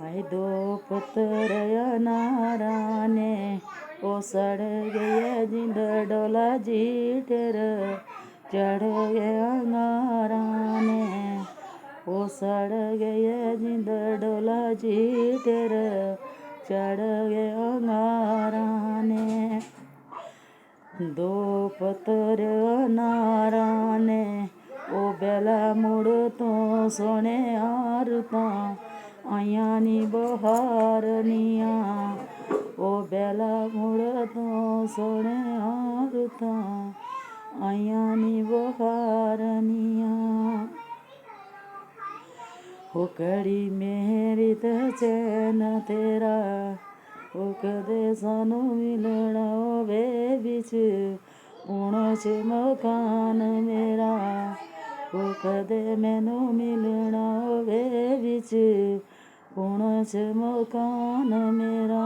आए दो पुत्र अनारा ने ओ सड़ गया जिंद डोला जी टेर चढ़ गया अंगारा ने ओ सड़ गया जिंद डोला जी टेर चढ़ गया अंगारा ने दो पुत्र अनारा ने ओ बेला मुड़ तो सोने आरता आइयां नी बहारनियां ओ बेला मुड़ तो सोने आरता आइयां नी बहारनियां ओ कड़ी मेरी ते चैन तेरा ओ कदे सानू मिलना होवे बिच हुण च मकान मेरा ओ कदे मैनू मिलना होवे बिच हुण च मकान मेरा